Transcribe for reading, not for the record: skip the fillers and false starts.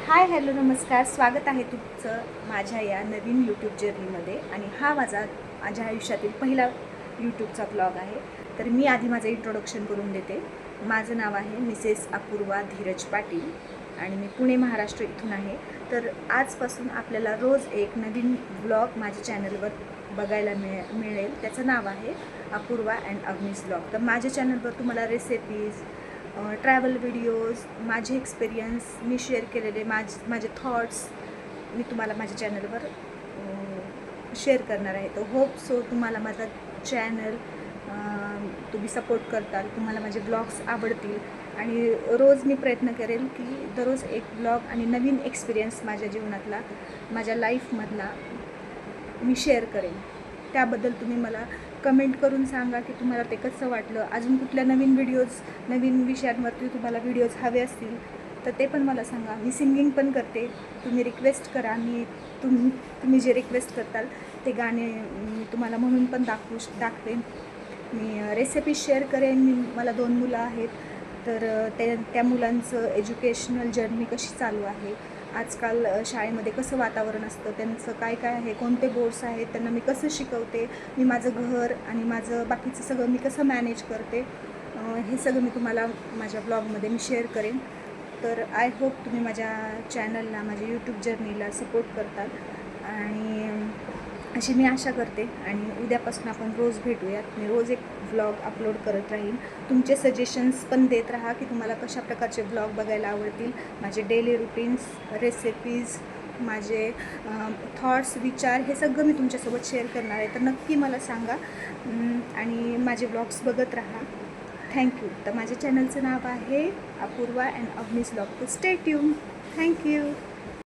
Hi hello नमस्कार, स्वागत आहे तुमचं माझ्या या नवीन यूट्यूब जर्नीमध्ये. आणि हा माझ्या आयुष्यातील पहिला यूट्यूबचा ब्लॉग आहे. तर मी आधी माझं इंट्रोडक्शन करून देते. माझं नाव आहे मिसेस अपूर्वा धीरज पाटील आणि मी पुणे महाराष्ट्र इथून आहे. तर आजपासून आपल्याला रोज एक नवीन ब्लॉग माझ्या चॅनलवर बघायला मिळेल. त्याचं नाव आहे अपूर्वा अँड अग्निस ब्लॉग. तर माझ्या चॅनलवर तुम्हाला रेसिपीज, ट्रॅव्हल व्हिडिओज, माझे एक्सपिरियन्स, मी शेअर केलेले माझे थॉट्स मी तुम्हाला माझ्या चॅनलवर शेअर करणार आहे. तर होप सो तुम्हाला माझा चॅनल तुम्ही सपोर्ट करताल, तुम्हाला माझे ब्लॉग्स आवडतील. आणि रोज मी प्रयत्न करेल की दररोज एक ब्लॉग आणि नवीन एक्सपिरियन्स माझ्या जीवनातला, माझ्या लाईफमधला मी शेअर करेन. त्याबद्दल तुम्ही मला कमेंट करून सांगा की तुम्हाला ते कसं वाटलं. अजून कुठल्या नवीन व्हिडिओज, नवीन विषयांवरती तुम्हाला व्हिडिओज हवे असतील तर ते पण मला सांगा. मी सिंगिंग पण करते, तुम्ही रिक्वेस्ट करा. तुम्ही जे रिक्वेस्ट करताल ते गाणे मी तुम्हाला म्हणून पण दाखवेन. मी रेसिपी शेअर करेन. मला 2 मुलं आहेत, तर त्या मुलांचं एज्युकेशनल जर्नी कशी चालू आहे, आजकाल शाळेमध्ये कसं वातावरण असतं, त्यांचं काय काय आहे, कोणते बोर्ड्स आहेत, त्यांना मी कसं शिकवते, मी माझं घर आणि माझं बाकीचं सगळं मी कसं मॅनेज करते, हे सगळं मी तुम्हाला माझ्या ब्लॉगमध्ये मी शेअर करेन. तर आय होप तुम्ही माझ्या चॅनलला, माझ्या यूट्यूब जर्नीला सपोर्ट करताल आणि अशी मी आशा करते. आणि उद्यापासून आपण रोज भेटूयात. मी रोज एक व्लॉग अपलोड करत राहीन. तुमचे सजेशन्स पण देत राहा की तुम्हाला कशा प्रकारचे ब्लॉग बघायला आवडतील. माझे डेली रुटीन्स, रेसिपीज, माझे थॉट्स, विचार हे सगळं मी तुमच्यासोबत शेअर करणार आहे. तर नक्की मला सांगा आणि माझे ब्लॉग्स बघत राहा. थँक्यू. तर माझ्या चॅनलचं नाव आहे अपूर्वा अँड अग्निस ब्लॉग. तर स्टे ट्यून. थँक्यू.